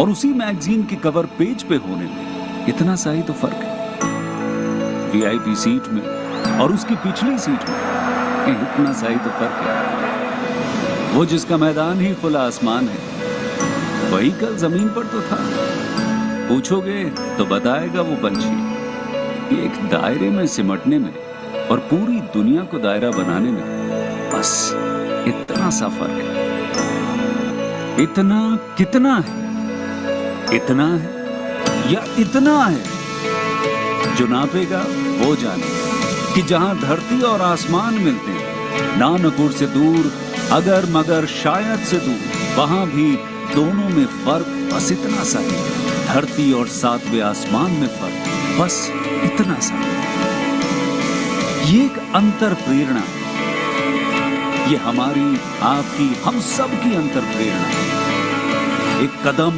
और उसी मैगजीन के कवर पेज पे होने में इतना सा ही तो फर्क है। वीआईपी सीट में और उसकी पिछली सीट में इतना सा ही तो फर्क है। वो जिसका मैदान ही खुला आसमान है, वही कल जमीन पर तो था। पूछोगे तो बताएगा वो पंछी। एक दायरे में सिमटने में और पूरी दुनिया को दायरा बनाने में बस इतना सा फर्क है। इतना कितना है? इतना है या इतना है? जो नापेगा वो जाने कि जहां धरती और आसमान मिलते हैं, नानपुर से दूर, अगर मगर शायद से दूर, वहां भी दोनों में फर्क बस इतना सा है। धरती और सातवें आसमान में फर्क बस इतना सा। ये एक अंतर प्रेरणा है। ये हमारी, आपकी, हम सब की अंतर प्रेरणा है। एक कदम,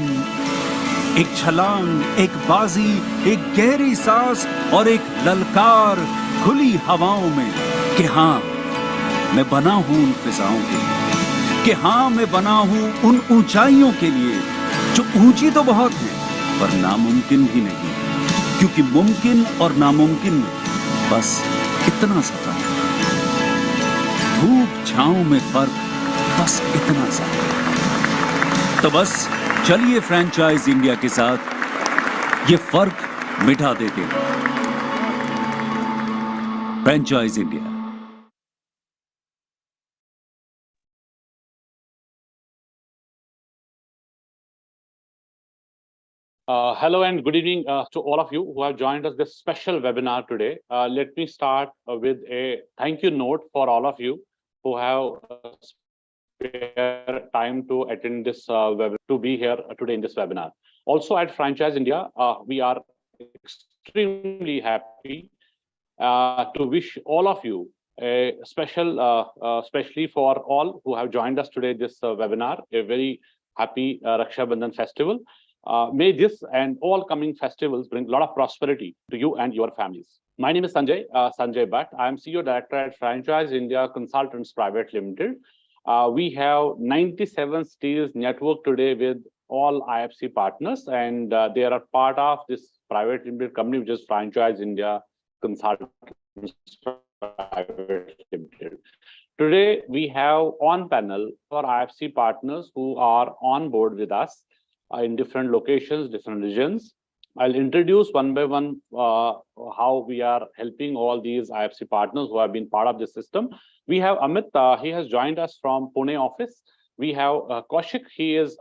एक छलांग, एक बाजी, एक गहरी सांस और एक ललकार खुली हवाओं में कि हाँ मैं बना हूं उन फिजाओं के लिए, कि हाँ मैं बना हूं उन ऊंचाइयों के लिए जो ऊंची तो बहुत है पर नामुमकिन भी नहीं, क्योंकि मुमकिन और नामुमकिन में बस इतना सा फर्क है। धूप छांव में फर्क बस इतना सा। तो बस चलिए फ्रैंचाइज इंडिया के साथ ये फर्क मिटा देते हैं। Franchise India. Hello and good evening to all of you who have joined us this special webinar today. Let me start with a thank you note for all of you who have spare time to attend this to be here today in this webinar. Also at Franchise India, we are extremely happy to wish all of you a special, especially for all who have joined us today this webinar, a very happy Raksha Bandhan festival. May this and all coming festivals bring a lot of prosperity to you and your families. My name is Sanjay Bhatt. I am CEO Director at Franchise India Consultants Private Limited. We have 97 cities network today with all IFC partners, and they are a part of this private limited company, which is Franchise India Consultants Private Limited. Today, we have on panel for IFC partners who are on board with us in different locations, different regions. I'll introduce one by one how we are helping all these IFC partners who have been part of the system. We have Amit, he has joined us from Pune office. We have Kaushik, he is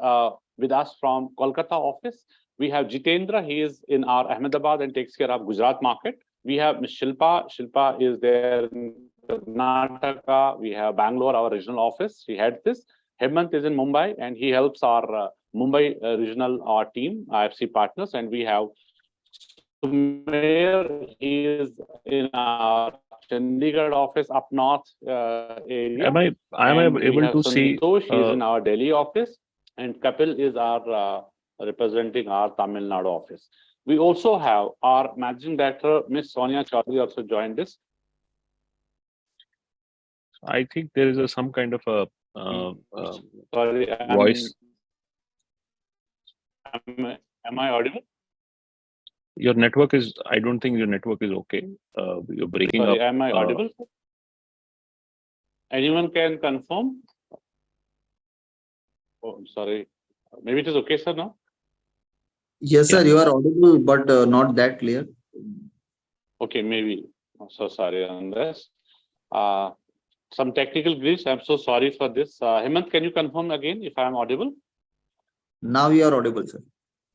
with us from Kolkata office. We have Jitendra, he is in our Ahmedabad and takes care of Gujarat market. We have Ms. Shilpa, Shilpa is there in Karnataka. We have Bangalore, our regional office, she heads this. Hemant is in Mumbai and he helps our Mumbai regional team, IFC partners, and we have Sumer, he is in our Chandigarh office up north area. Am I able to see? Santosh is in our Delhi office, and Kapil is our representing our Tamil Nadu office. We also have our managing director, Ms. Sonia Chaudhary, also joined this. I think there is some kind of a sorry, voice. Am I audible? Your network is, I don't think your network is okay. You're breaking sorry, up. Am I audible? Anyone can confirm? Oh, I'm sorry. Maybe it is okay, sir, now? Yes, sir, you are audible, but not that clear. Okay, maybe. I'm so sorry on this. Some technical glitch. I'm so sorry for this. Hemant, can you confirm again if I am audible? Now you are audible, sir.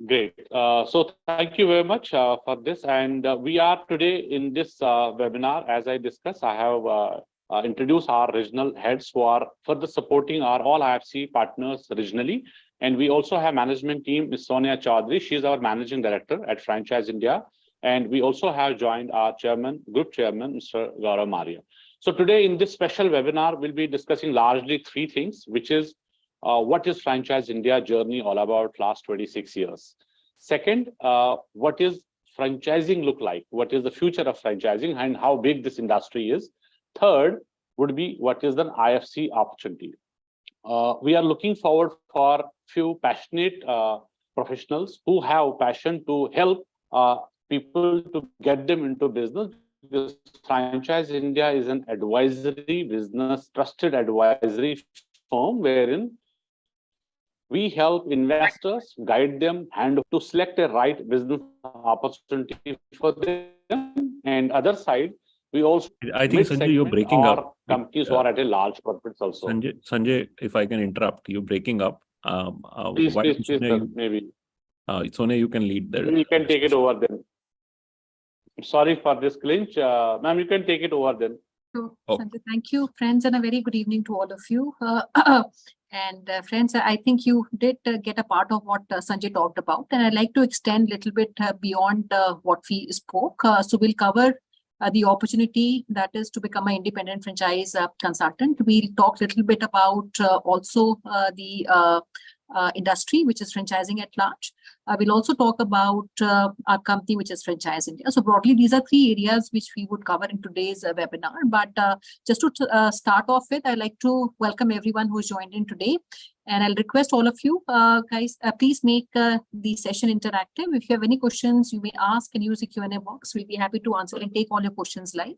Great. So thank you very much for this. And we are today in this webinar, as I discussed, I have introduced our regional heads who are further supporting our all IFC partners regionally. And we also have management team, Ms. Sonia Chaudhary. She is our managing director at Franchise India. And we also have joined our chairman, group chairman, Mr. Gaurav Maria. So today in this special webinar, we'll be discussing largely three things, which is what is Franchise India journey all about last 26 years? Second, what is franchising look like? What is the future of franchising and how big this industry is? Third would be what is an IFC opportunity? We are looking forward for few passionate professionals who have passion to help people to get them into business. Because Franchise India is an advisory business, trusted advisory firm wherein we help investors, guide them, and to select a right business opportunity for them. And other side, we also I think Sanjay, you're breaking up. companies who are at a large corporates also. Sanjay, if I can interrupt, you're breaking up. Please, why don't please, Sonia, sir, maybe. Sonia, you can lead there. You can take it over then. Sorry for this clinch. Ma'am, you can take it over then. So, Oh. Sanjay, thank you, friends, and a very good evening to all of you. And friends, I think you did get a part of what Sanjay talked about, and I'd like to extend a little bit beyond what we spoke. So we'll cover the opportunity that is to become an independent franchise consultant. We'll talk a little bit about also the industry, which is franchising at large. We'll also talk about our company, which is Franchise India. So broadly, these are three areas which we would cover in today's webinar. But just to start off with, I'd like to welcome everyone who's joined in today. And I'll request all of you guys, please make the session interactive. If you have any questions, you may ask and use the Q&A box. We'll be happy to answer and take all your questions live.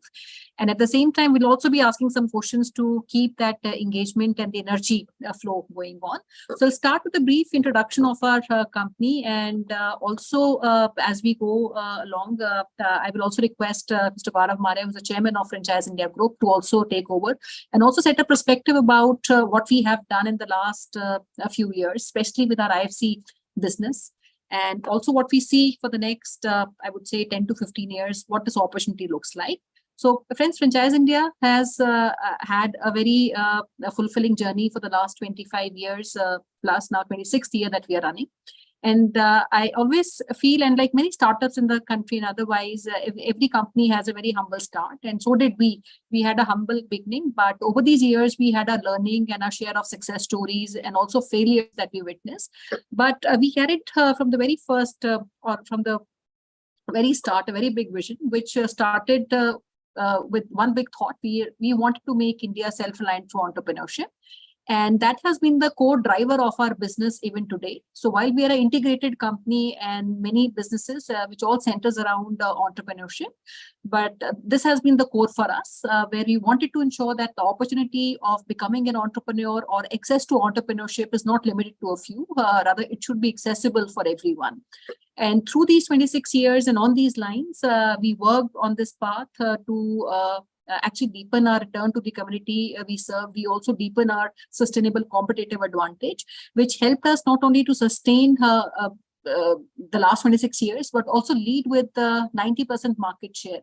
And at the same time, we'll also be asking some questions to keep that engagement and the energy flow going on. So I'll start with a brief introduction of our company. And also, as we go along, I will also request Mr. Gaurav Maurya, who's the chairman of Franchise India Group, to also take over and also set a perspective about what we have done in the last a few years, especially with our IFC business, and also what we see for the next, I would say, 10 to 15 years, what this opportunity looks like. So, friends, Franchise India has had a very fulfilling journey for the last 25 years, plus now 26th year that we are running. And I always feel, and like many startups in the country and otherwise, every company has a very humble start. And so did we. We had a humble beginning, but over these years, we had our learning and our share of success stories and also failures that we witnessed. But we carried from the very first or from the very start, a very big vision, which started with one big thought. We wanted to make India self-reliant through entrepreneurship. And that has been the core driver of our business even today. So while we are an integrated company and many businesses, which all centers around entrepreneurship, but this has been the core for us, where we wanted to ensure that the opportunity of becoming an entrepreneur or access to entrepreneurship is not limited to a few, rather it should be accessible for everyone. And through these 26 years and on these lines, we worked on this path to actually deepen our return to the community we serve. We also deepen our sustainable competitive advantage, which helped us not only to sustain the last 26 years, but also lead with 90% market share.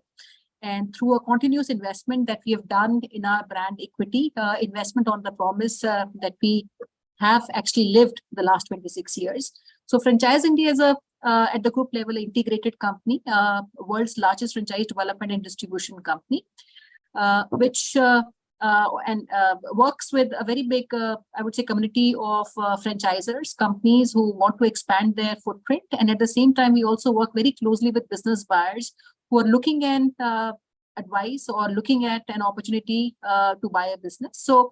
And through a continuous investment that we have done in our brand equity, investment on the promise that we have actually lived the last 26 years. So Franchise India is at the group level, integrated company, world's largest franchise development and distribution company. Which works with a very big, I would say, community of franchisors, companies who want to expand their footprint. And at the same time, we also work very closely with business buyers who are looking at advice or looking at an opportunity to buy a business. So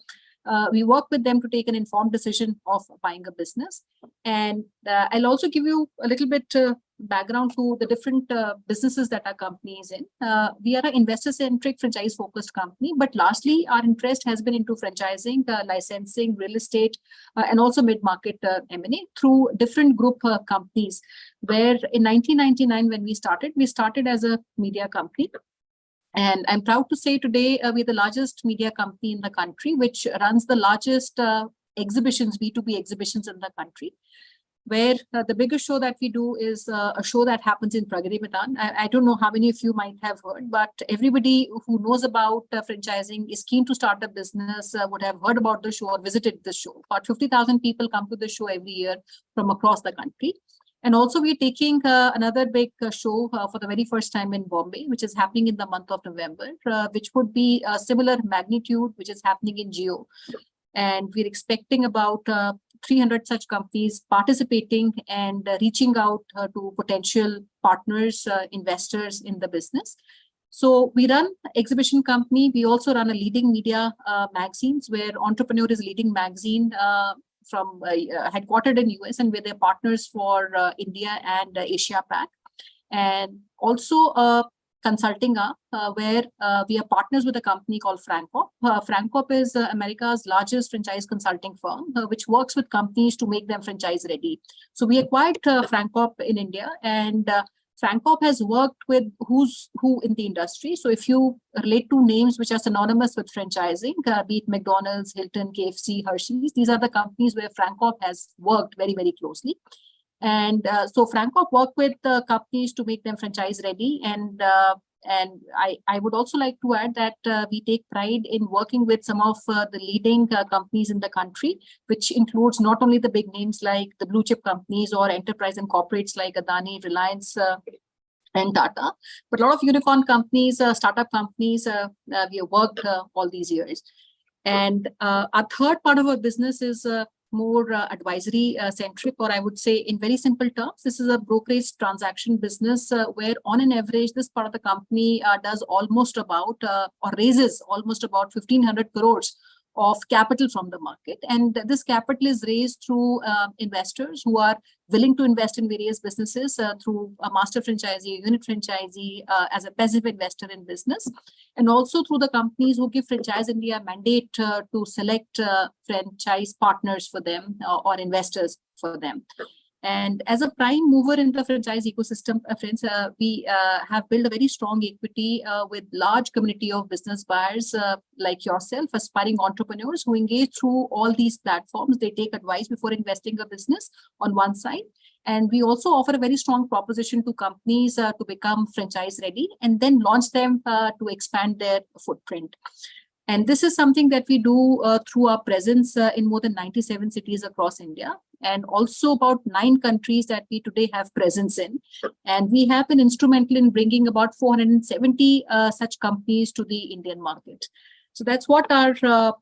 we work with them to take an informed decision of buying a business. And I'll also give you a little bit background to the different businesses that our company is in. We are an investor-centric, franchise-focused company, but largely our interest has been into franchising, licensing, real estate, and also mid-market M&A through different group companies, where in 1999, when we started as a media company. And I'm proud to say today we're the largest media company in the country, which runs the largest exhibitions, B2B exhibitions in the country, where the biggest show that we do is a show that happens in Pragati Maidan. I don't know how many of you might have heard, but everybody who knows about franchising, is keen to start a business, would have heard about the show or visited the show. About 50,000 people come to the show every year from across the country. And also we're taking another big show for the very first time in Bombay, which is happening in the month of November, which would be a similar magnitude, which is happening in Geo. And we're expecting about 300 such companies participating and reaching out to potential partners, investors in the business. So we run exhibition company. We also run a leading media magazines, where Entrepreneur is leading magazine headquartered in US, and we're their partners for India and Asia Pac, and also consulting arm where we are partners with a company called Francop. Francop is America's largest franchise consulting firm, which works with companies to make them franchise ready. So we acquired Francop in India, and Francop has worked with who's who in the industry. So if you relate to names which are synonymous with franchising, be it McDonald's, Hilton, KFC, Hershey's, these are the companies where Francop has worked very, very closely. And so Francop work with companies to make them franchise ready. And I would also like to add that we take pride in working with some of the leading companies in the country, which includes not only the big names like the blue chip companies or enterprise and corporates like Adani, Reliance, and Tata, but a lot of unicorn companies, startup companies we have worked all these years. And our third part of our business is more advisory centric, or I would say in very simple terms, this is a brokerage transaction business where on an average, this part of the company does almost about or raises almost about 1,500 crores of capital from the market. And this capital is raised through investors who are willing to invest in various businesses through a master franchisee, unit franchisee, as a passive investor in business, and also through the companies who give Franchise India mandate to select franchise partners for them or investors for them. And as a prime mover in the franchise ecosystem, friends, we have built a very strong equity with large community of business buyers like yourself, aspiring entrepreneurs who engage through all these platforms. They take advice before investing a business on one side. And we also offer a very strong proposition to companies to become franchise ready and then launch them to expand their footprint. And this is something that we do through our presence in more than 97 cities across India, and also about 9 countries that we today have presence in. And we have been instrumental in bringing about 470 such companies to the Indian market. So that's what our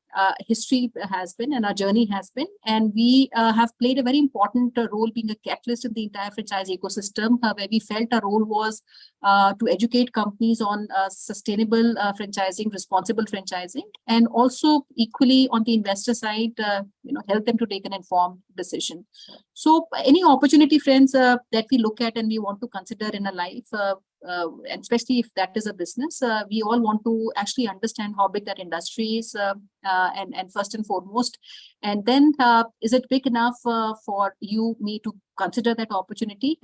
history has been and our journey has been. And we have played a very important role being a catalyst in the entire franchise ecosystem, where we felt our role was to educate companies on sustainable franchising, responsible franchising, and also equally on the investor side, help them to take an informed decision. So any opportunity, friends, that we look at and we want to consider in a life, and especially if that is a business, we all want to actually understand how big that industry is, and first and foremost, and then is it big enough for you, me to consider that opportunity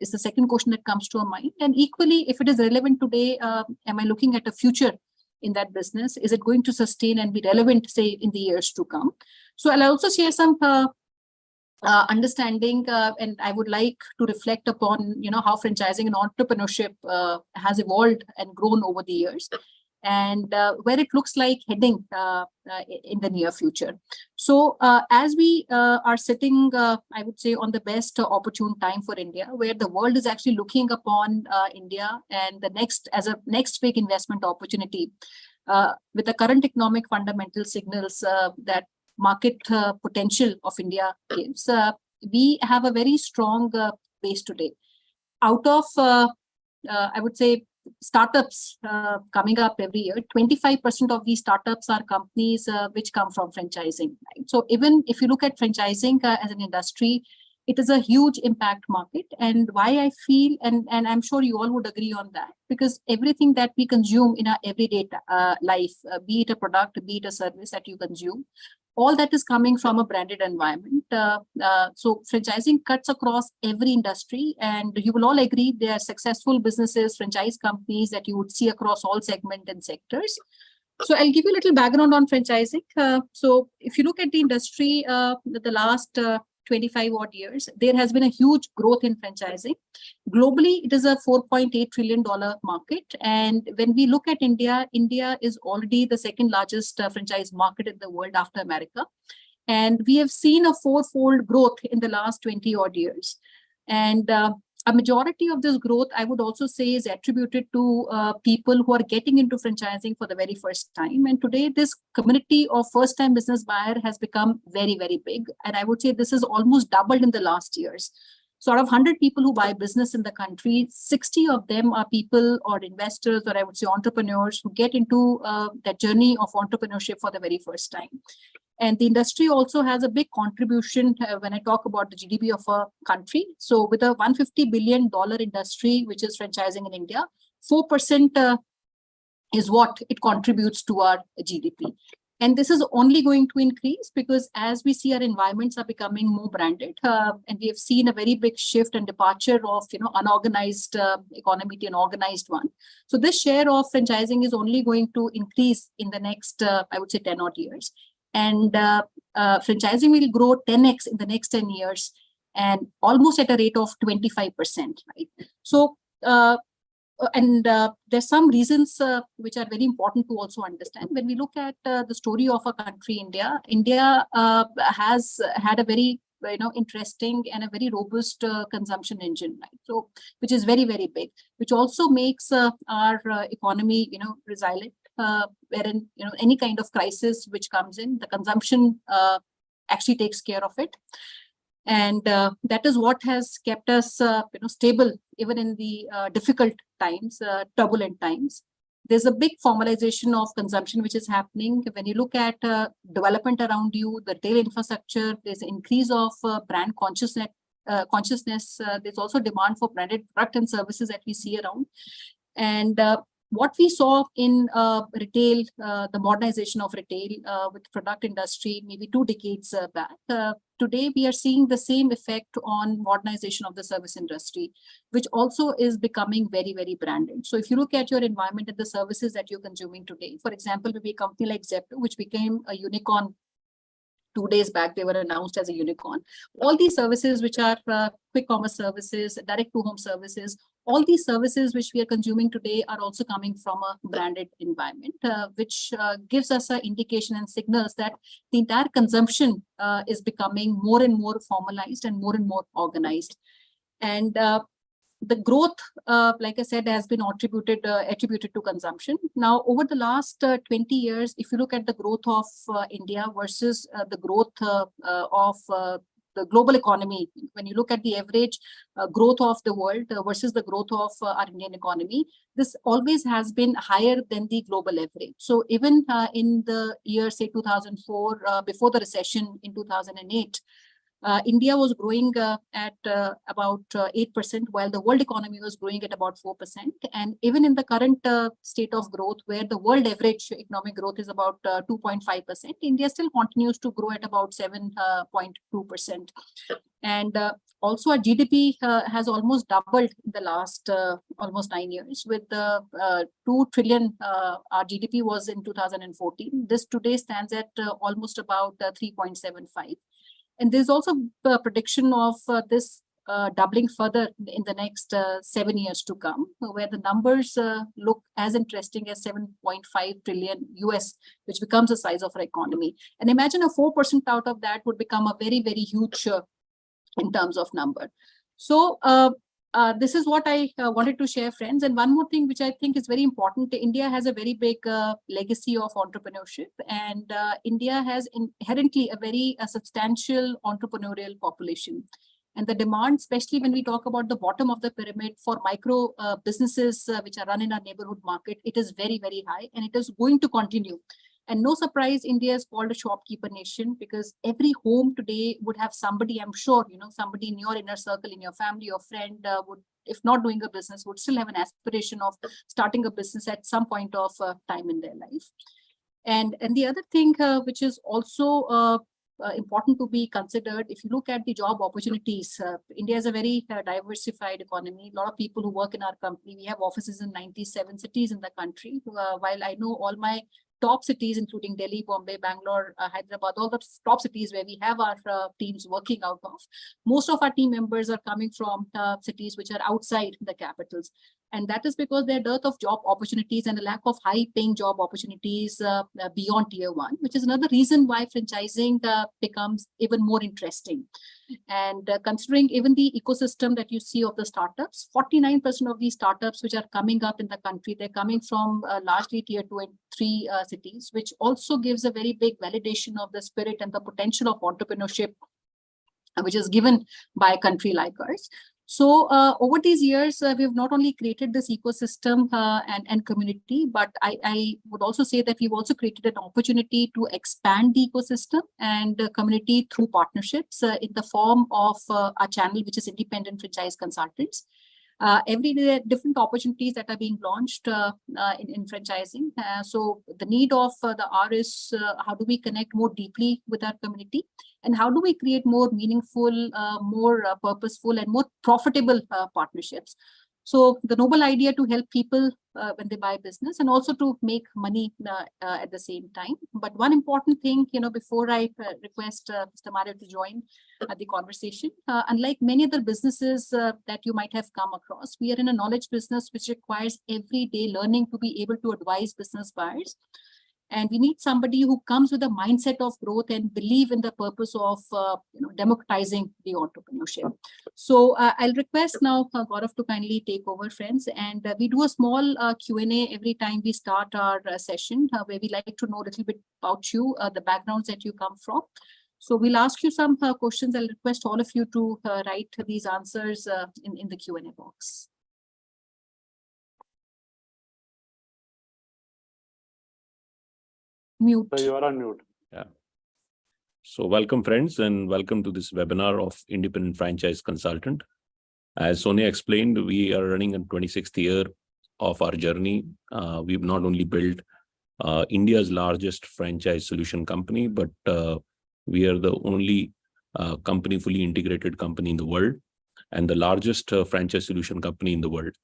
is the second question that comes to our mind. And equally, if it is relevant today, am I looking at a future in that business? Is it going to sustain and be relevant, say, in the years to come? So I'll also share some understanding, and I would like to reflect upon, how franchising and entrepreneurship has evolved and grown over the years, and where it looks like heading in the near future. So as we are sitting, I would say, on the best opportune time for India, where the world is actually looking upon India and the next big investment opportunity, with the current economic fundamental signals that market potential of India gives, we have a very strong base today. Out of, I would say, startups coming up every year, 25% of these startups are companies which come from franchising. Right? So even if you look at franchising as an industry, it is a huge impact market. And why I feel, and I'm sure you all would agree on that, because everything that we consume in our everyday life, be it a product, be it a service that you consume, all that is coming from a branded environment. So franchising cuts across every industry, and you will all agree they are successful businesses, franchise companies that you would see across all segments and sectors. So I'll give you a little background on franchising. So if you look at the industry, the last 25 odd years, there has been a huge growth in franchising. Globally, it is a $4.8 trillion market. And when we look at India, India is already the second largest franchise market in the world after America. And we have seen a 4-fold growth in the last 20 odd years. And a majority of this growth, I would also say, is attributed to people who are getting into franchising for the very first time. And today, this community of first-time business buyer has become very, very big. And I would say this is almost doubled in the last years. So out of 100 people who buy business in the country, 60 of them are people or investors, or I would say entrepreneurs, who get into that journey of entrepreneurship for the very first time. And the industry also has a big contribution when I talk about the GDP of a country. So with a $150 billion industry, which is franchising in India, 4% is what it contributes to our GDP. And this is only going to increase because as we see our environments are becoming more branded, and we have seen a very big shift and departure of unorganized economy to an organized one. So this share of franchising is only going to increase in the next, I would say, 10 odd years. And franchising will grow 10x in the next 10 years and almost at a rate of 25%, right? So, there's some reasons which are very important to also understand. When we look at the story of a country, India has had a very interesting and a very robust consumption engine, right? So, which is very, very big, which also makes our economy, resilient. Wherein any kind of crisis which comes in, the consumption actually takes care of it. And that is what has kept us stable even in the difficult times, turbulent times. There's a big formalization of consumption which is happening. When you look at development around you, the retail infrastructure, there's an increase of brand consciousness. There's also demand for branded product and services that we see around. And what we saw in retail, the modernization of retail with product industry, maybe 2 decades back, today we are seeing the same effect on modernization of the service industry, which also is becoming very, very branded. So if you look at your environment and the services that you're consuming today, for example, maybe a company like Zepto, which became a unicorn 2 days back, they were announced as a unicorn. All these services, which are quick commerce services, direct to home services, all these services which we are consuming today are also coming from a branded environment, which gives us an indication and signals that the entire consumption is becoming more and more formalized and more organized. And the growth, like I said, has been attributed to consumption. Now, over the last 20 years, if you look at the growth of India versus the growth of the global economy, when you look at the average growth of the world versus the growth of our Indian economy, this always has been higher than the global average. So even in the year, say 2004, before the recession in 2008, India was growing at about 8%, while the world economy was growing at about 4%. And even in the current state of growth, where the world average economic growth is about 2.5%, India still continues to grow at about 7.2%. And also our GDP has almost doubled in the last almost 9 years. With 2 trillion, our GDP was in 2014. This today stands at almost about 3.75. And there's also a prediction of this doubling further in the next 7 years to come, where the numbers look as interesting as 7.5 trillion US, which becomes the size of our economy. And imagine a 4% out of that would become a very, very huge in terms of number. So this is what I wanted to share, friends. And one more thing, which I think is very important, India has a very big legacy of entrepreneurship, and India has inherently a very substantial entrepreneurial population. And the demand, especially when we talk about the bottom of the pyramid for micro businesses which are run in our neighborhood market, it is very, very high, and it is going to continue. And no surprise, India is called a shopkeeper nation, because every home today would have somebody, I'm sure, somebody in your inner circle, in your family or friend would, if not doing a business, would still have an aspiration of starting a business at some point of time in their life. And the other thing which is also important to be considered, if you look at the job opportunities, India is a very diversified economy. A lot of people who work in our company, we have offices in 97 cities in the country. While I know all my top cities, including Delhi, Bombay, Bangalore, Hyderabad, all the top cities where we have our teams working out of, most of our team members are coming from cities which are outside the capitals. And that is because there are dearth of job opportunities and a lack of high-paying job opportunities beyond tier 1, which is another reason why franchising becomes even more interesting. And considering even the ecosystem that you see of the startups, 49% of these startups which are coming up in the country, they're coming from largely tier 2 and 3 cities, which also gives a very big validation of the spirit and the potential of entrepreneurship, which is given by a country like ours. So over these years, we've not only created this ecosystem and community, but I would also say that we've also created an opportunity to expand the ecosystem and community through partnerships in the form of our channel, which is Independent Franchise Consultants. Every day, different opportunities that are being launched in franchising. So the need of the hour is how do we connect more deeply with our community, and how do we create more meaningful, more purposeful, and more profitable partnerships. So the noble idea to help people when they buy business, and also to make money at the same time. But one important thing, before I request Mr. Mario to join the conversation, unlike many other businesses that you might have come across, we are in a knowledge business which requires everyday learning to be able to advise business buyers. And we need somebody who comes with a mindset of growth and believe in the purpose of democratizing the entrepreneurship. So I'll request now Gaurav to kindly take over, friends. And we do a small Q&A every time we start our session, where we like to know a little bit about you, the backgrounds that you come from. So we'll ask you some questions. I'll request all of you to write these answers in the Q&A box. Mute. So you are on mute. Yeah. So welcome, friends, and welcome to this webinar of Independent Franchise Consultant. As Sonia explained, we are running a 26th year of our journey. We've not only built India's largest franchise solution company, but we are the only company, fully integrated company in the world, and the largest franchise solution company in the world.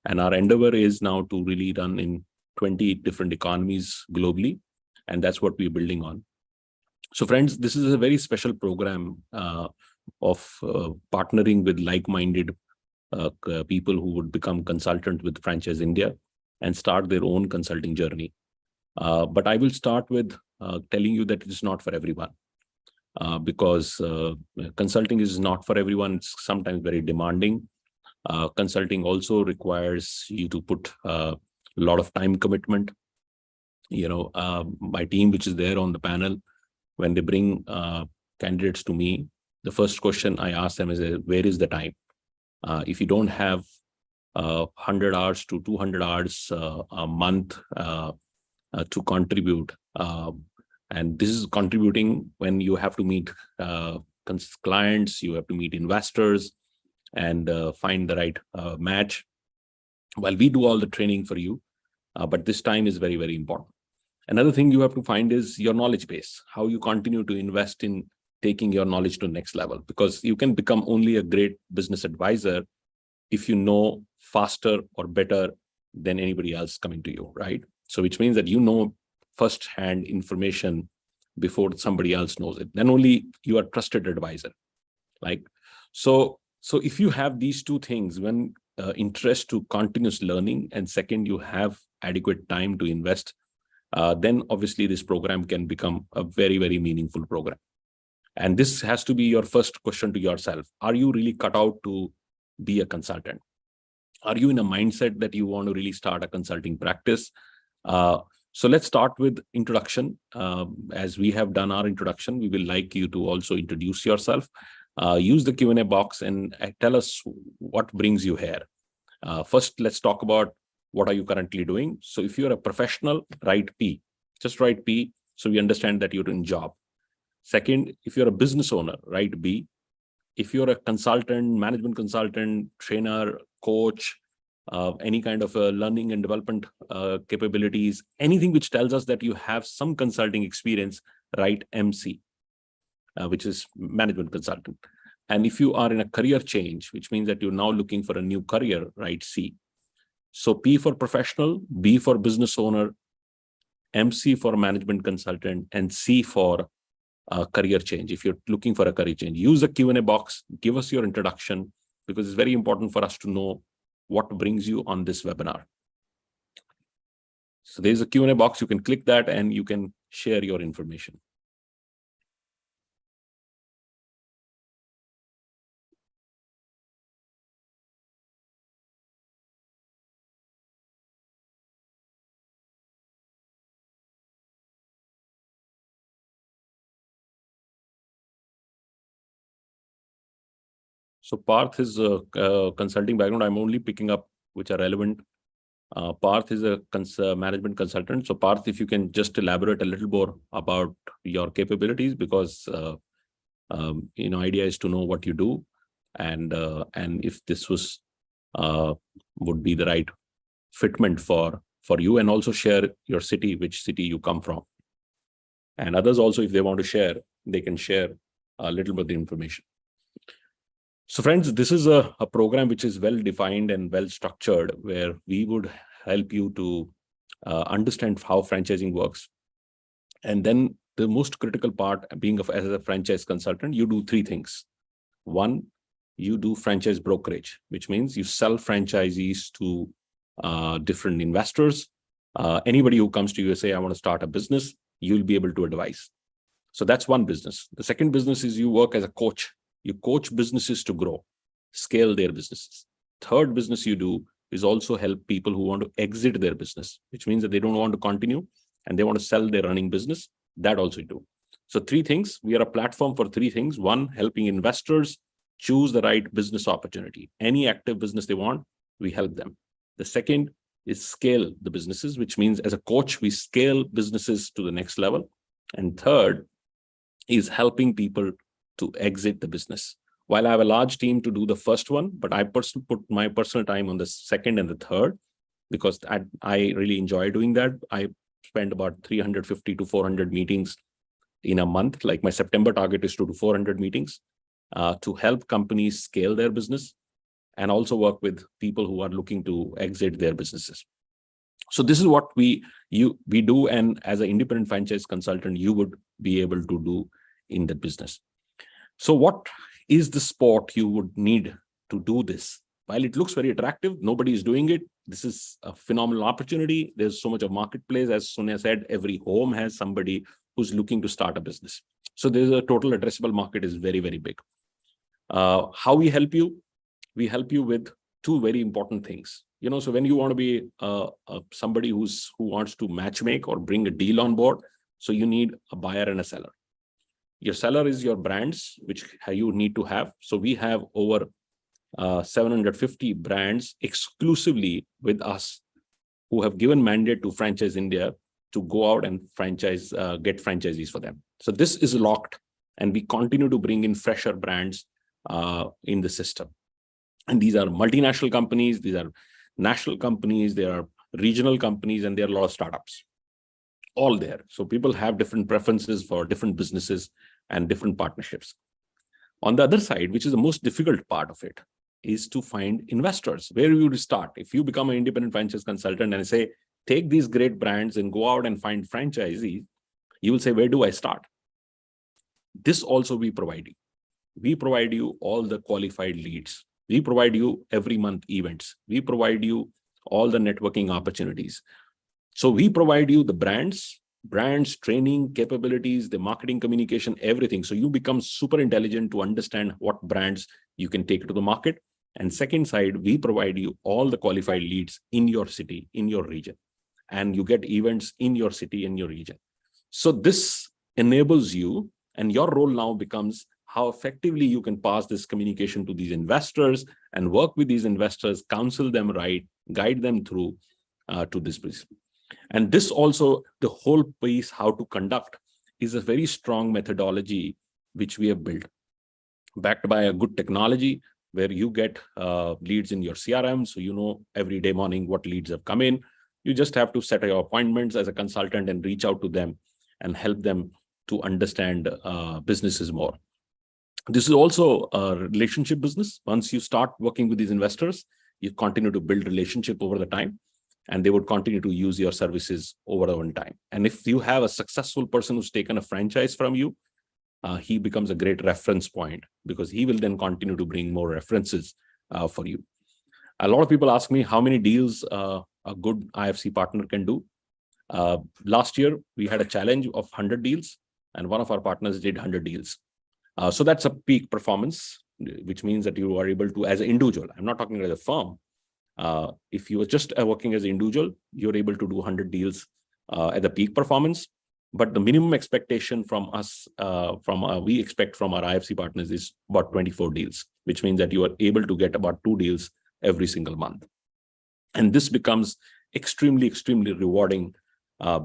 And our endeavor is now to really run in 20 different economies globally. And that's what we're building on. So friends, this is a very special program of partnering with like-minded people who would become consultant with Franchise India and start their own consulting journey. But I will start with telling you that it is not for everyone, because consulting is not for everyone. It's sometimes very demanding. Consulting also requires you to put a lot of time commitment. My team, which is there on the panel, when they bring candidates to me, the first question I ask them is, where is the time? If you don't have 100 hours to 200 hours a month to contribute, and this is contributing when you have to meet clients, you have to meet investors, and find the right match. Well, we do all the training for you, but this time is very, very important. Another thing you have to find is your knowledge base, how you continue to invest in taking your knowledge to the next level, because you can become only a great business advisor if you know faster or better than anybody else coming to you, right? So which means that you know first-hand information before somebody else knows it. Then only you are a trusted advisor. So if you have these two things, when interest to continuous learning, and second, you have adequate time to invest, then obviously this program can become a very, very meaningful program. And this has to be your first question to yourself. Are you really cut out to be a consultant? Are you in a mindset that you want to really start a consulting practice? So let's start with introduction. As we have done our introduction, we will like you to also introduce yourself. Use the Q&A box and tell us what brings you here. First, let's talk about what are you currently doing. So if you're a professional, write P. Just write P so we understand that you're in job. Second, if you're a business owner, write B. If you're a consultant, management consultant, trainer, coach, any kind of learning and development capabilities, anything which tells us that you have some consulting experience, write MC, which is management consultant. And if you are in a career change, which means that you're now looking for a new career, write C. So P for professional, B for business owner, MC for management consultant, and C for career change. If you're looking for a career change, use the Q&A box, give us your introduction, because it's very important for us to know what brings you on this webinar. So there's a Q&A box. You can click that and you can share your information. So Parth is a consulting background. I'm only picking up which are relevant. Parth is a management consultant. So Parth, if you can just elaborate a little more about your capabilities, because idea is to know what you do, and if this was would be the right fitment for you, and also share your city, which city you come from. And others also, if they want to share, they can share a little bit of the information. So friends, this is a program which is well defined and well structured, where we would help you to understand how franchising works. And then the most critical part, being as a franchise consultant, you do three things. One, you do franchise brokerage, which means you sell franchisees to different investors. Anybody who comes to you and say, I want to start a business, you'll be able to advise. So that's one business. The second business is you work as a coach. You coach businesses to grow, scale their businesses. Third business you do is also help people who want to exit their business, which means that they don't want to continue and they want to sell their running business. That also you do. So three things. We are a platform for three things. One, helping investors choose the right business opportunity. Any active business they want, we help them. The second is scale the businesses, which means as a coach, we scale businesses to the next level. And third is helping people to exit the business. While I have a large team to do the first one, but I personally put my personal time on the second and the third, because I really enjoy doing that. I spend about 350 to 400 meetings in a month. Like my September target is to do 400 meetings to help companies scale their business, and also work with people who are looking to exit their businesses. So this is what we do, and as an independent franchise consultant, you would be able to do in the business. So what is the sport you would need to do this? While it looks very attractive, nobody is doing it. This is a phenomenal opportunity. There's so much of marketplace. As Sonia said, every home has somebody who's looking to start a business. So there's a total addressable market is very, very big. How we help you? We help you with two very important things. So when you want to be somebody who wants to matchmake or bring a deal on board, so you need a buyer and a seller. Your seller is your brands, which you need to have. So we have over 750 brands exclusively with us who have given mandate to Franchise India to go out and get franchisees for them. So this is locked, and we continue to bring in fresher brands in the system. And these are multinational companies, these are national companies, there are regional companies, and there are a lot of startups. All there. So people have different preferences for different businesses and different partnerships. On the other side, which is the most difficult part of it, is to find investors. Where you would start? If you become an independent franchise consultant and say, take these great brands and go out and find franchisees, you will say, where do I start? This also we provide you. We provide you all the qualified leads. We provide you every month events. We provide you all the networking opportunities. So we provide you the brands, training, capabilities, the marketing, communication, everything. So you become super intelligent to understand what brands you can take to the market. And second side, we provide you all the qualified leads in your city, in your region, and you get events in your city, in your region. So this enables you, and your role now becomes how effectively you can pass this communication to these investors and work with these investors, counsel them right, guide them through to this piece. And this also, the whole piece, how to conduct, is a very strong methodology which we have built, backed by a good technology, where you get leads in your CRM. So you know every day morning what leads have come in. You just have to set your appointments as a consultant and reach out to them and help them to understand businesses more. This is also a relationship business. Once you start working with these investors, you continue to build relationship over the time, and they would continue to use your services over one time. And if you have a successful person who's taken a franchise from you, he becomes a great reference point, because he will then continue to bring more references for you. A lot of people ask me how many deals a good IFC partner can do. Last year, we had a challenge of 100 deals, and one of our partners did 100 deals. So that's a peak performance, which means that you are able to, as an individual, I'm not talking as a firm. If you are just working as an individual, you're able to do 100 deals at the peak performance. But the minimum expectation from us, we expect from our IFC partners is about 24 deals, which means that you are able to get about 2 deals every single month. And this becomes extremely, extremely rewarding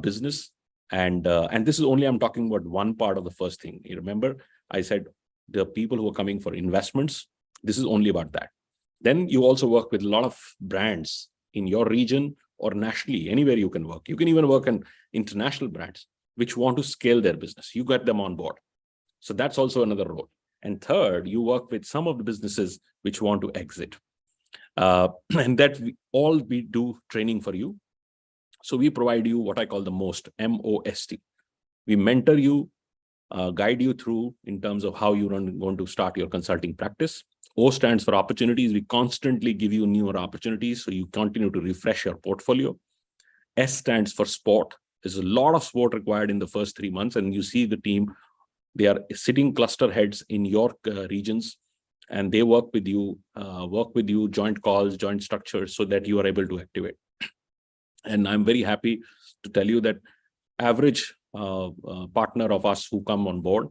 business. And this is only, I'm talking about one part of the first thing. You remember, I said the people who are coming for investments, this is only about that. Then you also work with a lot of brands in your region or nationally, anywhere you can work. You can even work on international brands which want to scale their business. You get them on board. So that's also another role. And third, you work with some of the businesses which want to exit. And that we do training for you. So we provide you what I call the MOST, M-O-S-T. We mentor you, guide you through in terms of how you're going to start your consulting practice. O stands for opportunities. We constantly give you newer opportunities, so you continue to refresh your portfolio. S stands for sport. There's a lot of sport required in the first 3 months, and you see the team, they are sitting cluster heads in your regions, and they work with you, joint calls, joint structures, so that you are able to activate. And I'm very happy to tell you that average partner of us who come on board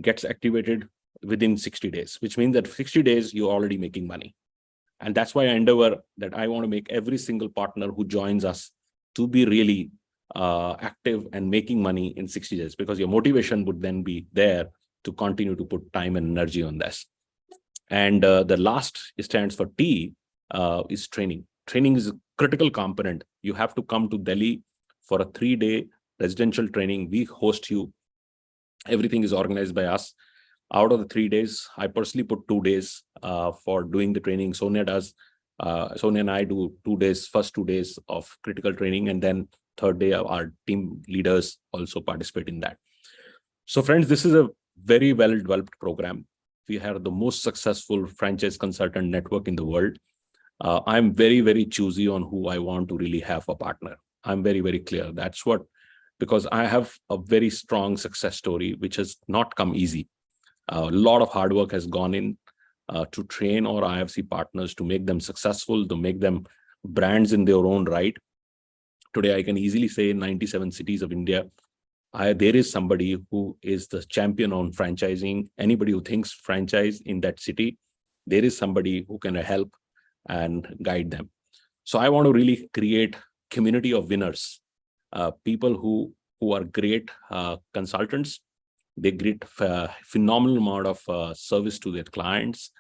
gets activated within 60 days, which means that 60 days, you're already making money. And that's why I endeavor that I want to make every single partner who joins us to be really active and making money in 60 days, because your motivation would then be there to continue to put time and energy on this. And the last stands for T, is training. Training is a critical component. You have to come to Delhi for a 3-day residential training. We host you. Everything is organized by us. Out of the 3 days, I personally put 2 days for doing the training. Sonia does. Sonia and I do 2 days, first 2 days of critical training, and then third day our team leaders also participate in that. So friends, this is a very well-developed program. We have the most successful franchise consultant network in the world. I'm very, very choosy on who I want to really have a partner. I'm very, very clear. That's what, because I have a very strong success story, which has not come easy. A lot of hard work has gone in to train our IFC partners, to make them successful, to make them brands in their own right. Today, I can easily say in 97 cities of India, there is somebody who is the champion on franchising. Anybody who thinks franchise in that city, there is somebody who can help and guide them. So I want to really create community of winners, people who are great consultants. They get phenomenal amount of service to their clients.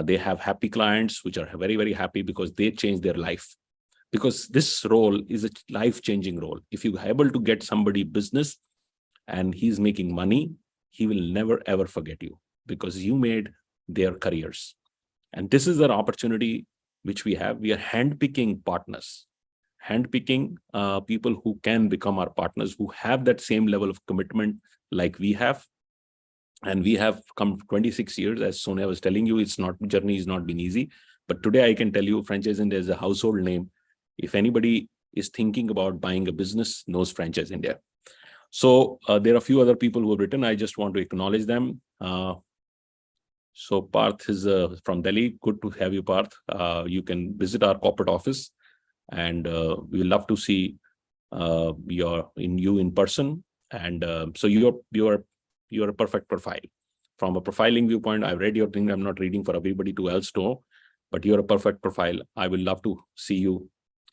They have happy clients, which are very, very happy because they change their life. Because this role is a life-changing role. If you're able to get somebody business and he's making money, he will never, ever forget you because you made their careers. And this is an opportunity which we have. We are handpicking partners, handpicking people who can become our partners, who have that same level of commitment like we have. And we have come 26 years, as Sonia was telling you, journey has not been easy. But today I can tell you, Franchise India is a household name. If anybody is thinking about buying a business, knows Franchise India. So there are a few other people who have written. I just want to acknowledge them. So Parth is from Delhi. Good to have you, Parth. You can visit our corporate office, and we love to see you in person. And so you're a perfect profile. From a profiling viewpoint, I've read your thing. I'm not reading for everybody to else know, but you're a perfect profile. I will love to see you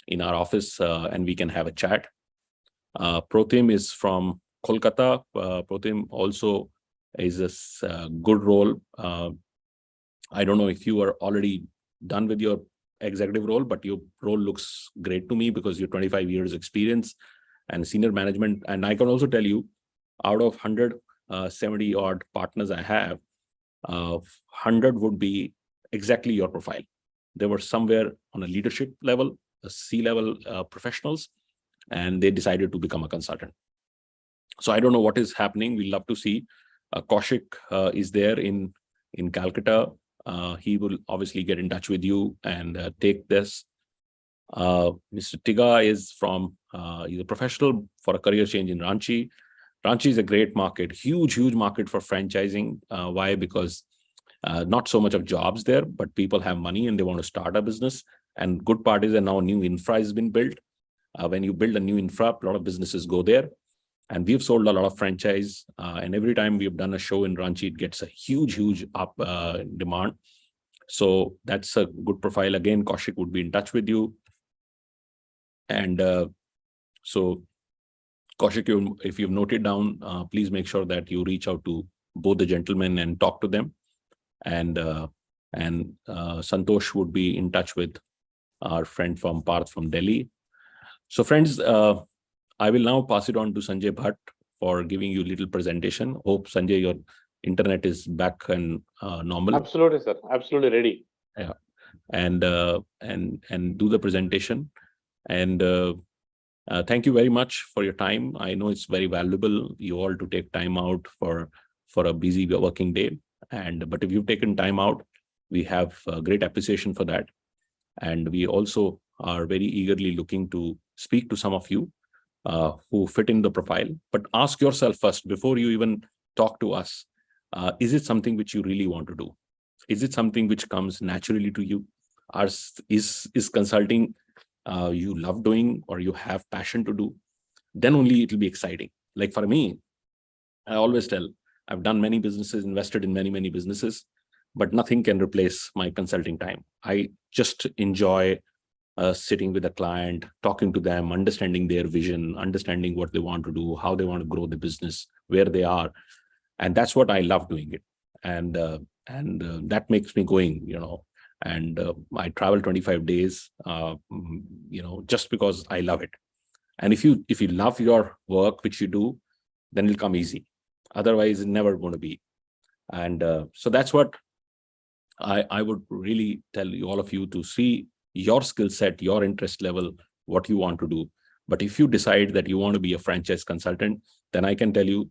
in our office and we can have a chat. Protim is from Kolkata. Protim also is a good role. I don't know if you are already done with your executive role, but your role looks great to me because you're 25 years experience and senior management. And I can also tell you, out of 170 odd partners I have, 100 would be exactly your profile. They were somewhere on a leadership level, a C-level professionals, and they decided to become a consultant. So I don't know what is happening. We love to see. Kaushik is there in Calcutta. He will obviously get in touch with you and take this. Mr. Tiga is from, he's a professional for a career change in Ranchi. Ranchi is a great market, huge market for franchising. Why? Because not so much of jobs there, but people have money and they want to start a business. And good part is that now new infra has been built. When you build a new infra, a lot of businesses go there. And we've sold a lot of franchise. And every time we've done a show in Ranchi, it gets a huge up demand. So that's a good profile. Again, Kaushik would be in touch with you. And so Kaushik, if you've noted down, please make sure that you reach out to both the gentlemen and talk to them. And Santosh would be in touch with our friend from Parth from Delhi. So friends, I will now pass it on to Sanjay Bhatt for giving you a little presentation. Hope, Sanjay, your internet is back and normal. Absolutely, sir. Absolutely ready. Yeah, and do the presentation. And thank you very much for your time. I know it's very valuable, you all to take time out for a busy working day. But if you've taken time out, we have great appreciation for that. And we also are very eagerly looking to speak to some of you who fit in the profile. But ask yourself first, before you even talk to us, is it something which you really want to do? Is it something which comes naturally to you? Is consulting you love doing or you have passion to do? Then only it will be exciting. Like for me, I always tell, I've done many businesses, invested in many businesses, but nothing can replace my consulting time. I just enjoy sitting with a client, talking to them, understanding their vision, understanding what they want to do, how they want to grow the business, where they are. And that's what I love doing it. And that makes me going, and I travel 25 days, just because I love it. And if you love your work, which you do, then it'll come easy. Otherwise, it's never going to be. And so that's what I would really tell you, all of you, to see your skill set, your interest level, what you want to do. But if you decide that you want to be a franchise consultant, then I can tell you,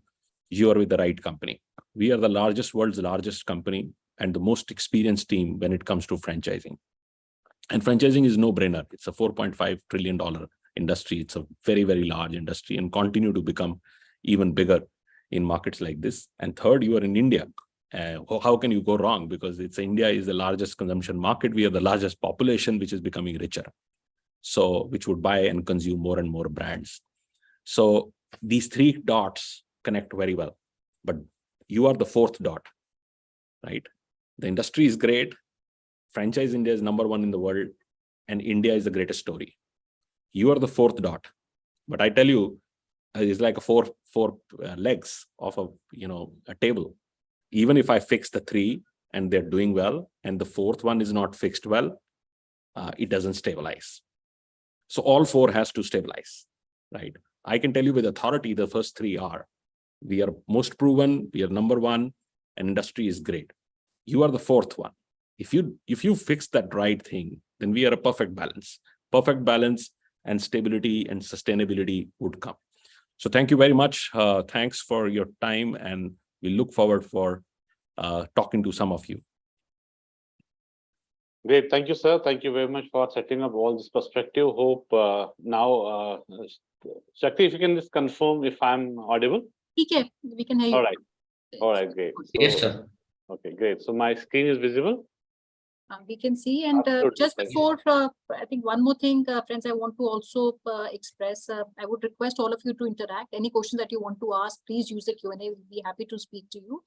you are with the right company. We are the world's largest company and the most experienced team when it comes to franchising. And franchising is no brainer. It's a $4.5 trillion industry. It's a very large industry and continue to become even bigger in markets like this. And third, you are in India. How can you go wrong? Because India is the largest consumption market. We have the largest population, which is becoming richer. So which would buy and consume more and more brands. So these three dots connect very well, but you are the fourth dot, right? The industry is great. Franchise India is #1 in the world, and India is the greatest story. You are the fourth dot, but I tell you, it's like a four legs of a table. Even if I fix the three and they're doing well, and the fourth one is not fixed well, it doesn't stabilize. So all four has to stabilize, right? I can tell you with authority, the first three are, we are most proven, we are #1, and industry is great. You are the fourth one. If you fix that right thing, then we are a perfect balance. Perfect balance and stability and sustainability would come. So thank you very much. Thanks for your time, and we look forward for talking to some of you. Great. Thank you, sir. Thank you very much for setting up all this perspective. Hope now, Shakti, if you can just confirm if I'm audible. Okay, we can hear you. All right, great. Yes, sir. Okay, great. So my screen is visible. We can see, and Absolutely. just Thank before, I think one more thing, friends, I want to also express, I would request all of you to interact. Any questions that you want to ask, please use the Q&A. We'll be happy to speak to you.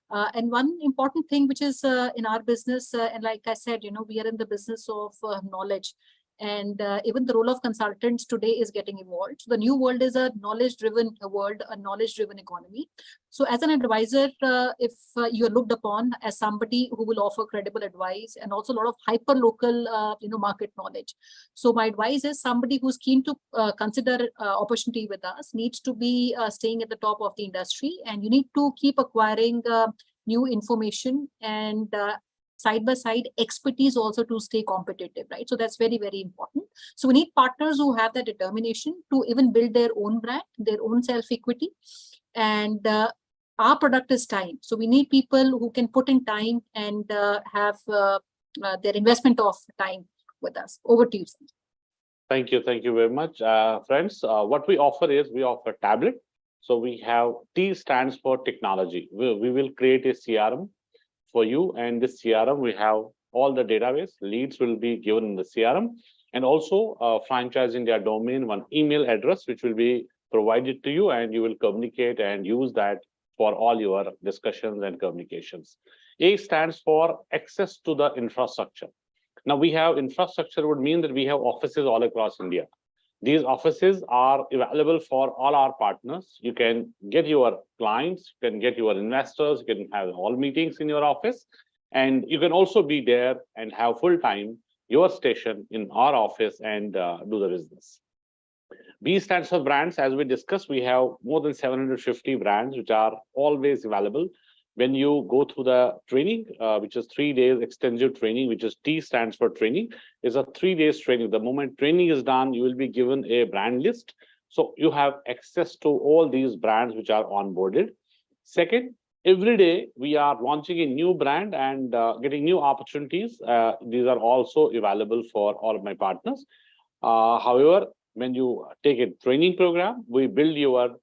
And one important thing, which is in our business, and like I said, we are in the business of knowledge. And even the role of consultants today is getting evolved. So the new world is a knowledge-driven world, a knowledge-driven economy. So as an advisor, if you're looked upon as somebody who will offer credible advice and also a lot of hyper-local, market knowledge. So my advice is somebody who's keen to consider opportunity with us needs to be staying at the top of the industry, and you need to keep acquiring new information and side by side expertise also to stay competitive, right? So that's very important. So we need partners who have that determination to even build their own brand, their own self-equity. And our product is time. So we need people who can put in time and have their investment of time with us. Over to you, Sanjay. Thank you. Thank you very much. Friends, what we offer is we offer tablet. So we have T stands for technology. We will create a CRM for you, and this CRM, we have all the database leads will be given in the CRM, and also Franchise India domain, one email address, which will be provided to you, and you will communicate and use that for all your discussions and communications. A stands for access to the infrastructure. Now we have infrastructure would mean that we have offices all across India. These offices are available for all our partners. You can get your clients, you can get your investors, you can have all meetings in your office, and you can also be there and have full time your station in our office and do the business. B stands for brands. As we discussed, we have more than 750 brands which are always available. When you go through the training, which is 3 days extensive training, which is T stands for training, is a 3 days training. The moment training is done, you will be given a brand list. So you have access to all these brands which are onboarded. Second, every day we are launching a new brand and getting new opportunities. These are also available for all of my partners. However, when you take a training program, we build your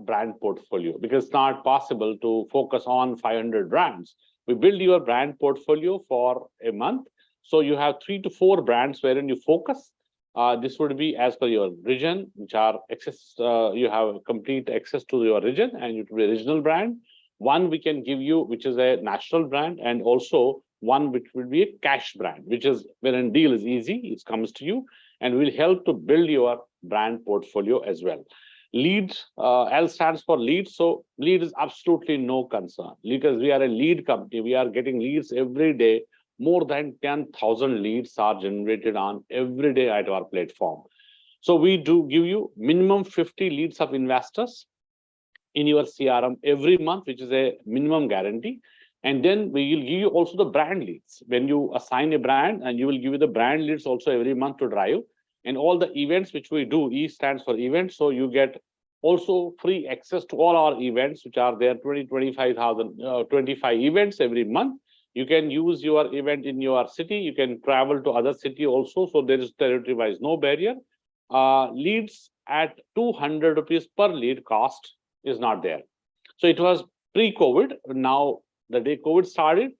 brand portfolio, because it's not possible to focus on 500 brands. We build your brand portfolio for a month. So you have 3 to 4 brands wherein you focus. This would be as per your region, which are access, you have complete access to your region, and it will be a regional brand. One we can give you, which is a national brand, and also one which will be a cash brand, which is wherein deal is easy, it comes to you, and will help to build your brand portfolio as well. Lead, L stands for lead. So lead is absolutely no concern, because we are a lead company. We are getting leads every day. More than 10,000 leads are generated on every day at our platform. So we do give you minimum 50 leads of investors in your CRM every month, which is a minimum guarantee. And then we will give you also the brand leads. When you assign a brand, and you will give you the brand leads also every month to drive. And all the events which we do, E stands for events. So you get also free access to all our events, which are there 25 events every month. You can use your event in your city. You can travel to other city also. So there is territory wise no barrier. Leads at 200 rupees per lead cost is not there. So it was pre-COVID. Now the day COVID started,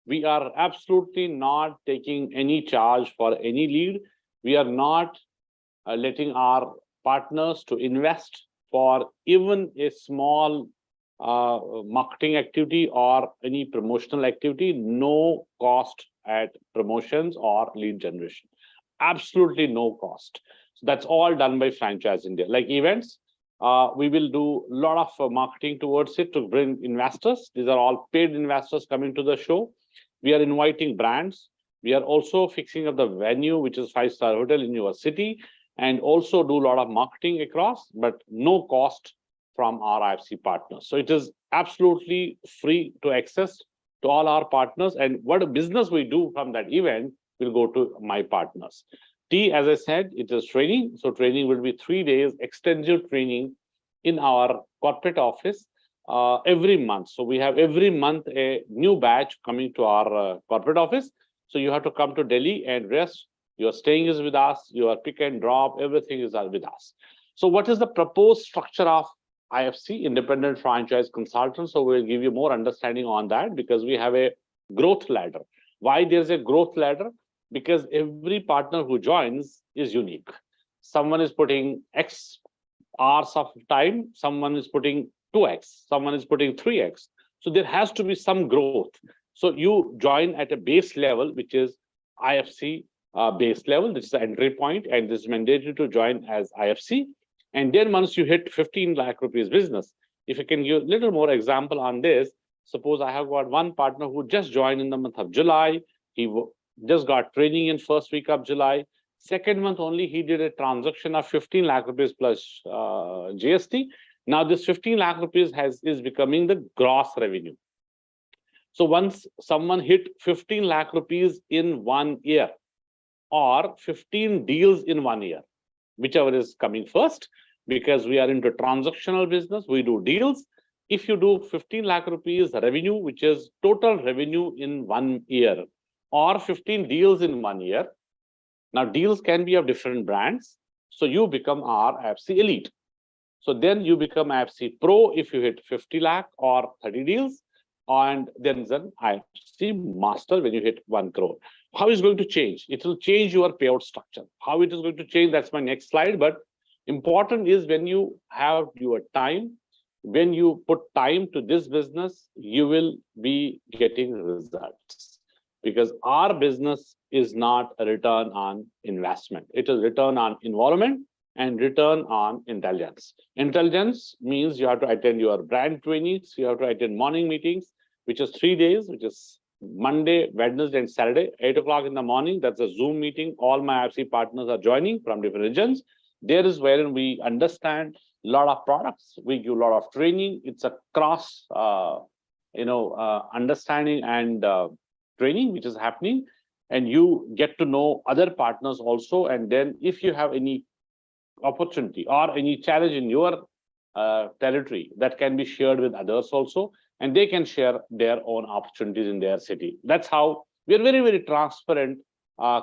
we are absolutely not taking any charge for any lead. We are not letting our partners to invest for even a small marketing activity or any promotional activity. No cost at promotions or lead generation. Absolutely no cost. So that's all done by Franchise India. Like events, we will do a lot of marketing towards it to bring investors. These are all paid investors coming to the show. We are inviting brands. We are also fixing up the venue, which is 5-star hotel in your city, and also do a lot of marketing across, but no cost from our IFC partners. So it is absolutely free to access to all our partners, and what business we do from that event will go to my partners. T, as I said, it is training. So training will be 3 days extensive training in our corporate office every month. So we have every month a new batch coming to our corporate office. So you have to come to Delhi and rest. Your staying is with us, your pick and drop, everything is with us. So what is the proposed structure of IFC, Independent Franchise Consultant? So we'll give you more understanding on that, because we have a growth ladder. Why there's a growth ladder? Because every partner who joins is unique. Someone is putting X hours of time, someone is putting 2X, someone is putting 3X. So there has to be some growth. So you join at a base level, which is IFC base level. This is the entry point, and this is mandatory to join as IFC. And then once you hit 15 lakh rupees business, if you can give a little more example on this, suppose I have got one partner who just joined in the month of July. He just got training in first week of July. Second month only, he did a transaction of 15 lakh rupees plus GST. Now this 15 lakh rupees is becoming the gross revenue. So once someone hit 15 lakh rupees in 1 year, or 15 deals in 1 year, whichever is coming first, because we are into transactional business, we do deals. If you do 15 lakh rupees revenue, which is total revenue in 1 year, or 15 deals in 1 year, now deals can be of different brands. So you become our IFC Elite. So then you become IFC Pro if you hit 50 lakh or 30 deals. And then is an IFC Master when you hit 1 crore. How is it going to change? It will change your payout structure. How it is going to change, that's my next slide. But Important is when you have your time, when you put time to this business, you will be getting results. Because our business is not a return on investment. It is return on involvement and return on intelligence. Intelligence means you have to attend your brand trainings, you have to attend morning meetings, which is 3 days, which is Monday, Wednesday, and Saturday, 8 o'clock in the morning. That's a Zoom meeting. All my IFC partners are joining from different regions. There is wherein we understand a lot of products. We give a lot of training. It's a cross, understanding and training which is happening, and you get to know other partners also. And then if you have any opportunity or any challenge in your territory, that can be shared with others also, and they can share their own opportunities in their city. That's how we're very, very transparent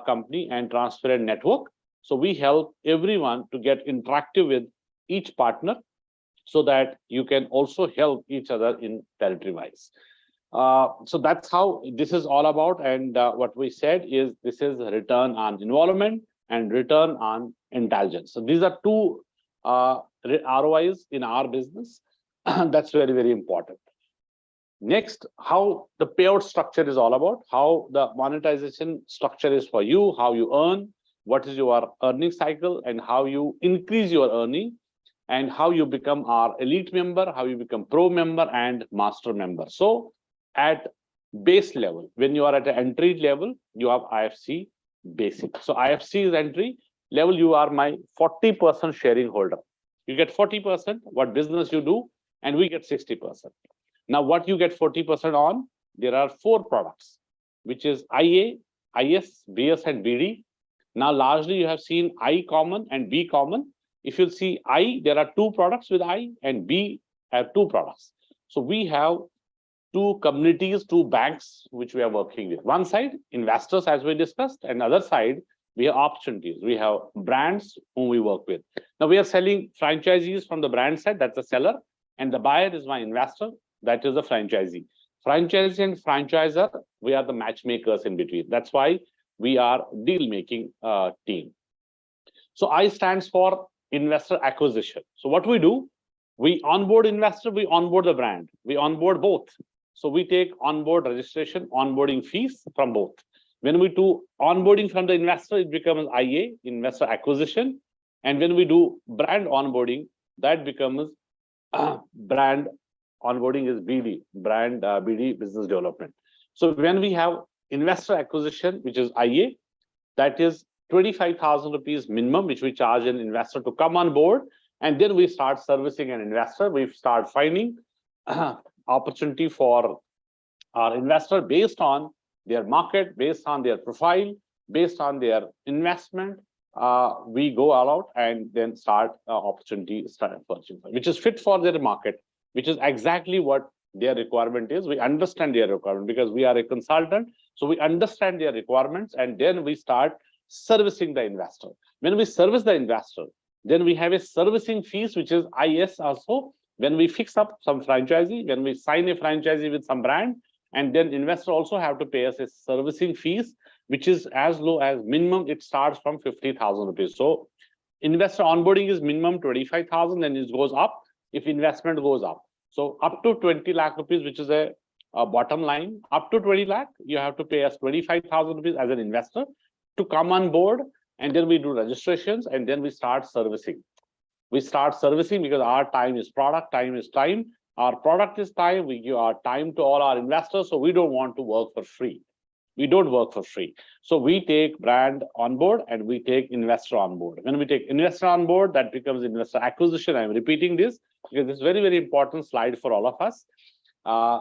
company and transparent network. So we help everyone to get interactive with each partner so that you can also help each other in territory wise. So that's how this is all about. And what we said is this is a return on involvement and return on intelligence. So these are two ROIs in our business. That's very, very important. Next, how the payout structure is all about, how the monetization structure is for you, how you earn, what is your earning cycle, and how you increase your earning, and how you become our elite member, how you become pro member and master member. So at base level, when you are at an entry level, you have IFC basic. So IFC is entry level. You are my 40% sharing holder. You get 40% what business you do, and we get 60%. Now, what you get 40% on, there are 4 products, which is IA, IS, BS, and BD. Now, largely you have seen I common and B common. If you see I, there are 2 products with I, and B have 2 products. So we have 2 communities, 2 banks, which we are working with. One side, investors, as we discussed, and other side, we have opportunities. We have brands whom we work with. Now we are selling franchisees from the brand side, that's the seller, and the buyer is my investor, that is the franchisee. Franchisee and franchisor, we are the matchmakers in between. That's why we are deal-making team. So I stands for investor acquisition. So what we do, we onboard investor, we onboard the brand, we onboard both. So we take onboard registration, onboarding fees from both. When we do onboarding from the investor, it becomes IA, investor acquisition. And when we do brand onboarding, that becomes brand onboarding is BD, brand BD, business development. So when we have investor acquisition, which is IA, that is 25,000 rupees minimum, which we charge an investor to come on board. And then we start servicing an investor. We start finding opportunity for our investor based on their market, based on their profile, based on their investment. We go all out and then start opportunity, start purchasing, which is fit for their market, which is exactly what their requirement is. We understand their requirement because we are a consultant. So we understand their requirements, and then we start servicing the investor. When we service the investor, then we have a servicing fees, which is IS also. When we fix up some franchisee, when we sign a franchisee with some brand, and then investor also have to pay us a servicing fees, which is as low as minimum, it starts from 50,000 rupees. So investor onboarding is minimum 25,000, then it goes up if investment goes up. So up to 20 lakh rupees, which is a bottom line, up to 20 lakh, you have to pay us 25,000 rupees as an investor to come on board. And then we do registrations, and then we start servicing. We start servicing because our time is product, time is time. Our product is time. We give our time to all our investors. So we don't want to work for free. We don't work for free. So we take brand on board and we take investor on board. When we take investor on board, that becomes investor acquisition. I'm repeating this because it's very, very important slide for all of us.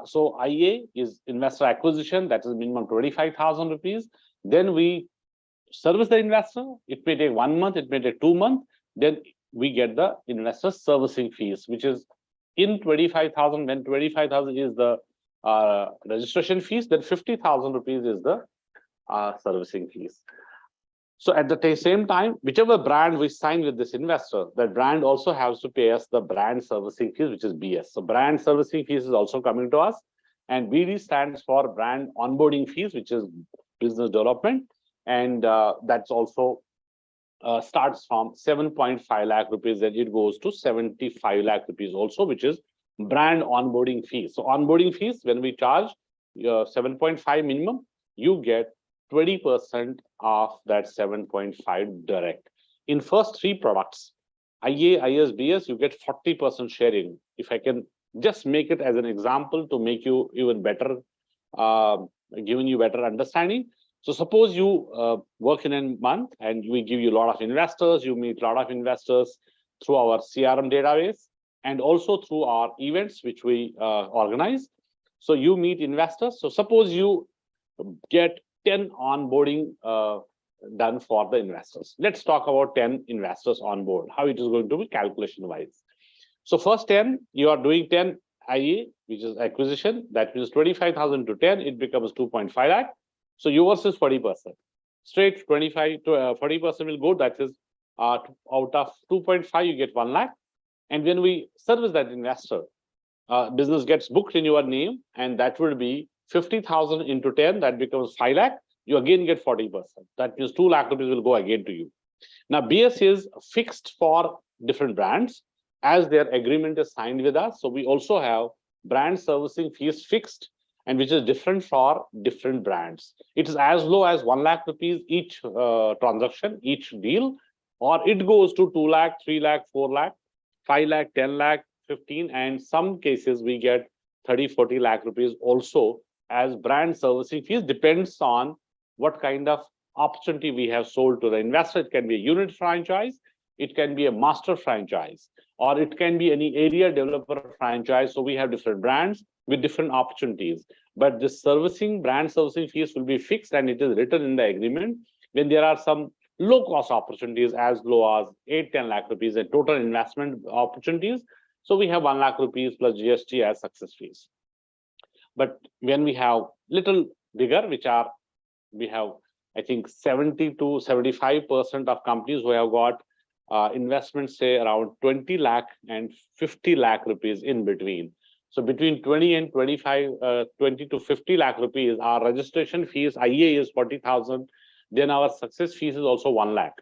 So IA is investor acquisition. That is minimum 25,000 rupees. Then we service the investor. It may take 1 month. It may take 2 months. Then we get the investor servicing fees, which is in 25,000. When 25,000 is the registration fees, then 50,000 rupees is the servicing fees. So at the same time, whichever brand we sign with this investor, that brand also has to pay us the brand servicing fees, which is BS. So brand servicing fees is also coming to us, and BD stands for brand onboarding fees, which is business development, and that's also starts from 7.5 lakh rupees, then it goes to 75 lakh rupees also, which is brand onboarding fees. So onboarding fees, when we charge 7.5 minimum, you get 20% of that 7.5 direct. In first three products, IA, IS, BS, you get 40% sharing. If I can just make it as an example to make you even better, giving you better understanding. So suppose you work in a month and we give you a lot of investors, you meet a lot of investors through our CRM database and also through our events, which we organize. So you meet investors. So suppose you get 10 onboarding done for the investors. Let's talk about 10 investors on board, how it is going to be calculation wise. So first 10, you are doing 10 IA, which is acquisition, that means 25,000 to 10, it becomes 2.5 lakh. So yours is 40%. Straight 25 to 40% will go, that is out of 2.5, you get 1 lakh. And when we service that investor, business gets booked in your name, and that will be 50,000 into 10, that becomes 5 lakh. You again get 40%. That means 2 lakh rupees will go again to you. Now, BS is fixed for different brands as their agreement is signed with us. So we also have brand servicing fees fixed, and which is different for different brands. It is as low as 1 lakh rupees each transaction, each deal, or it goes to 2 lakh, 3 lakh, 4 lakh, 5 lakh, 10 lakh, 15, and some cases we get 30, 40 lakh rupees also as brand servicing fees, depends on what kind of opportunity we have sold to the investor. It can be a unit franchise, it can be a master franchise, or it can be any area developer franchise. So we have different brands with different opportunities. But this brand servicing fees will be fixed, and it is written in the agreement. When there are some low cost opportunities as low as 8-10 lakh rupees and total investment opportunities, so we have 1 lakh rupees plus GST as success fees. But when we have little bigger, we have, I think 70 to 75% of companies who have got investments, say around 20 lakh and 50 lakh rupees in between. So between 20 and 25, 20 to 50 lakh rupees, our registration fees, IA is 40,000. Then our success fees is also 1 lakh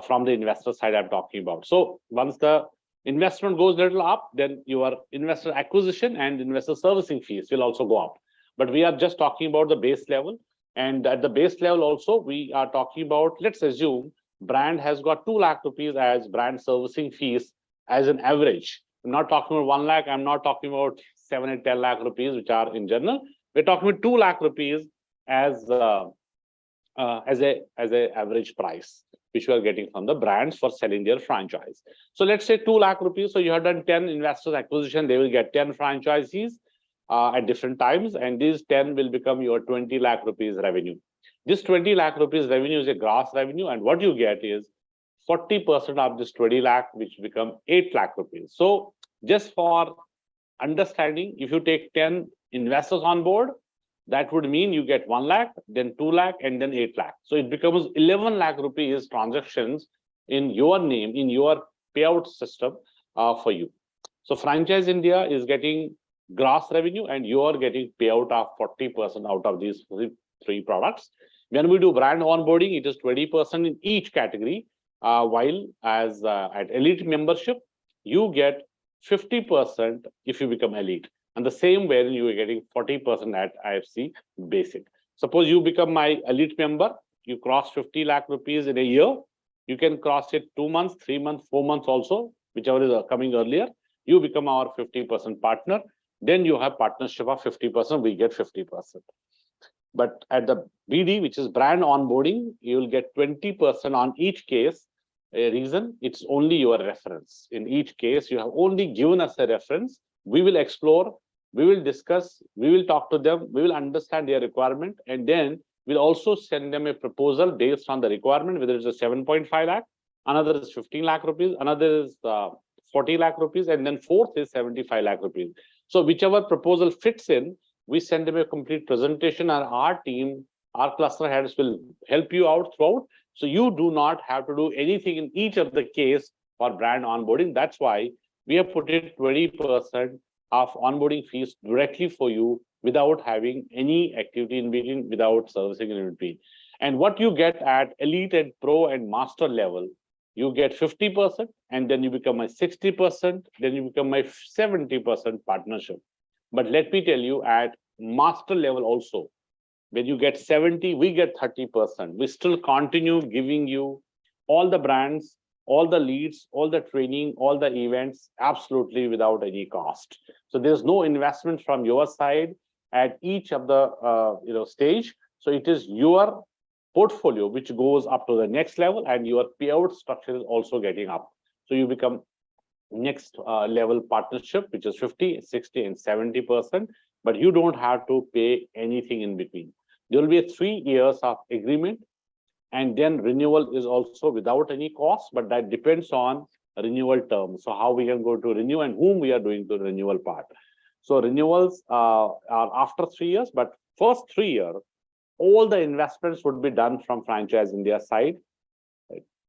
from the investor side I'm talking about. So once the investment goes a little up, then your investor acquisition and investor servicing fees will also go up. But we are just talking about the base level. And at the base level also, we are talking about, let's assume brand has got 2 lakh rupees as brand servicing fees as an average. I'm not talking about 1 lakh. I'm not talking about 7 and 10 lakh rupees, which are in general. We're talking about 2 lakh rupees as a average price, which we are getting from the brands for selling their franchise. So let's say 2 lakh rupees. So you have done 10 investors acquisition. They will get 10 franchisees at different times, and these 10 will become your 20 lakh rupees revenue. This 20 lakh rupees revenue is a gross revenue, and what you get is 40% of this 20 lakh, which become 8 lakh rupees. So just for understanding, if you take 10 investors on board, that would mean you get 1 lakh, then 2 lakh, and then 8 lakh. So it becomes 11 lakh rupees transactions in your name, in your payout system for you. So Franchise India is getting gross revenue, and you are getting payout of 40% out of these three products. When we do brand onboarding, it is 20% in each category, while as at elite membership, you get 50% if you become elite. And the same way you are getting 40% at IFC basic. Suppose you become my elite member, you cross 50 lakh rupees in a year. You can cross it 2 months, 3 months, 4 months also, whichever is coming earlier. You become our 50% partner. Then you have partnership of 50%, we get 50%. But at the BD, which is brand onboarding, you will get 20% on each case. A reason, it's only your reference. In each case, you have only given us a reference. We will explore, we will discuss, we will talk to them, we will understand their requirement, and then we'll also send them a proposal based on the requirement, whether it's a 7.5 lakh, another is 15 lakh rupees, another is 40 lakh rupees, and then fourth is 75 lakh rupees. So whichever proposal fits in, we send them a complete presentation, and our team, our cluster heads will help you out throughout. So you do not have to do anything in each of the case for brand onboarding. That's why we have put it 20% of onboarding fees directly for you without having any activity in between, without servicing in between. And what you get at elite and pro and master level, you get 50%, and then you become my 60%, then you become my 70% partnership. But let me tell you, at master level also, when you get 70, we get 30%. We still continue giving you all the brands, all the leads, all the training, all the events, absolutely without any cost. So there's no investment from your side at each of the stage. So it is your portfolio which goes up to the next level, and your payout structure is also getting up. So you become next level partnership, which is 50, 60, and 70%, but you don't have to pay anything in between. There will be 3 years of agreement, and then renewal is also without any cost, but that depends on renewal terms. So how we can go to renew and whom we are doing the renewal part. So renewals are after 3 years, but first 3 years, all the investments would be done from Franchise India side.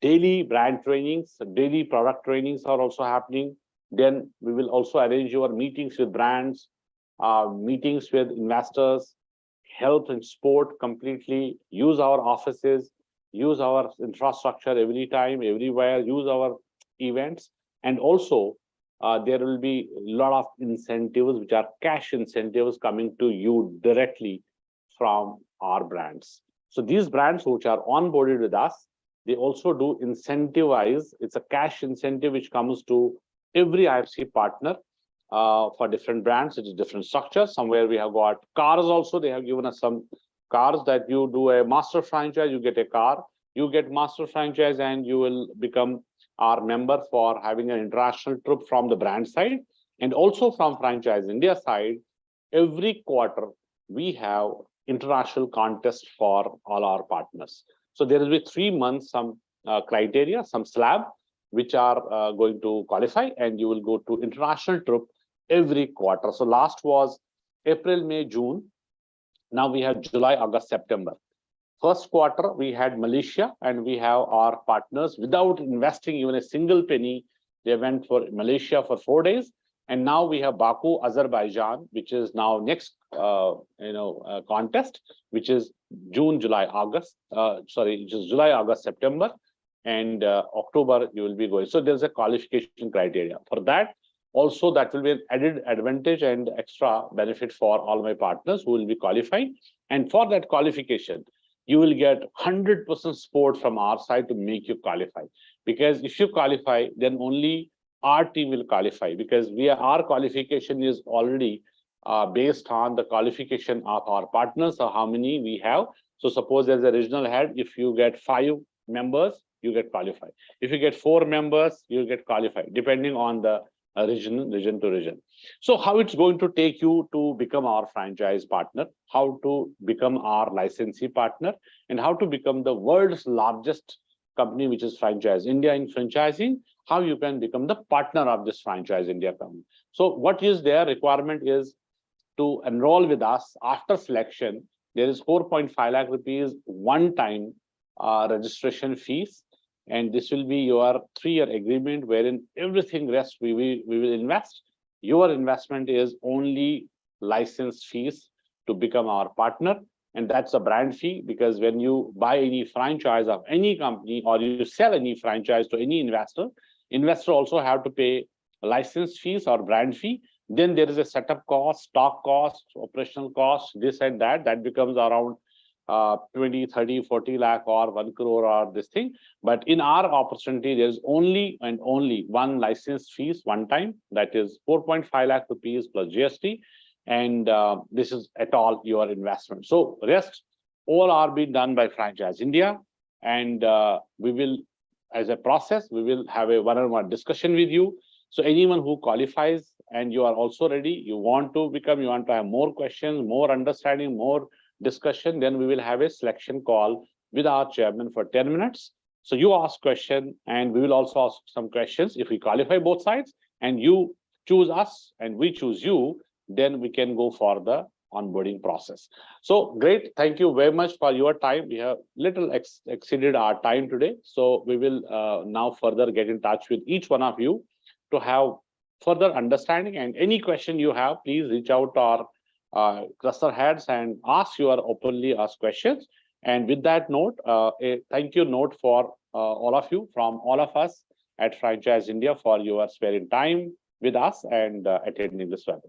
Daily brand trainings, daily product trainings are also happening. Then we will also arrange your meetings with brands, meetings with investors, health and sport completely, use our offices, use our infrastructure every time, everywhere, use our events. And also there will be a lot of incentives, which are cash incentives coming to you directly from our brands. So these brands which are onboarded with us, they also do incentivize. It's a cash incentive which comes to every IFC partner for different brands. It is different structures. Somewhere we have got cars also. They have given us some cars that you do a master franchise, you get a car. You get master franchise and you will become our member for having an international trip from the brand side. And also from Franchise India side, every quarter we have international contest for all our partners. So there will be 3 months, some criteria, some slab, which are going to qualify, and you will go to international trip every quarter. So last was April, May, June. Now we have July, August, September. First quarter, we had Malaysia, and we have our partners without investing even a single penny. They went for Malaysia for 4 days. And now we have Baku, Azerbaijan, which is now next contest, which is June, July, August. Which is July, August, September, and October you will be going. So there's a qualification criteria for that. Also, that will be an added advantage and extra benefit for all my partners who will be qualifying. And for that qualification, you will get 100% support from our side to make you qualify. Because if you qualify, then only our team will qualify, because our qualification is already based on the qualification of our partners, or how many we have. So suppose there's a regional head, if you get 5 members, you get qualified. If you get 4 members, you get qualified, depending on the region to region. So how it's going to take you to become our franchise partner, how to become our licensee partner, and how to become the world's largest company, which is Franchise India in franchising, how you can become the partner of this Franchise India company. So what is their requirement is to enroll with us. After selection, there is 4.5 lakh rupees one-time registration fees. And this will be your 3-year agreement, wherein everything rest we will invest. Your investment is only license fees to become our partner. And that's a brand fee, because when you buy any franchise of any company, or you sell any franchise to any investor also have to pay license fees or brand fee. Then there is a setup cost, stock cost, operational cost, this and that. That becomes around 20, 30, 40 lakh or 1 crore or this thing. But in our opportunity, there's only and only one license fees one time. That is 4.5 lakh rupees plus GST. And this is at all your investment. So rest all are being done by Franchise India. And we will, as a process, we will have a one-on-one discussion with you. So anyone who qualifies and you are also ready, you want to have more questions, more understanding, more discussion, then we will have a selection call with our chairman for 10 minutes. So you ask question, and we will also ask some questions. If we qualify both sides and you choose us and we choose you, then we can go for the onboarding process. So great. Thank you very much for your time. We have little exceeded our time today. So we will now further get in touch with each one of you to have further understanding. And any question you have, please reach out to our cluster heads and ask your openly asked questions. And with that note, a thank you note for all of you from all of us at Franchise India for your sparing time with us and attending this webinar.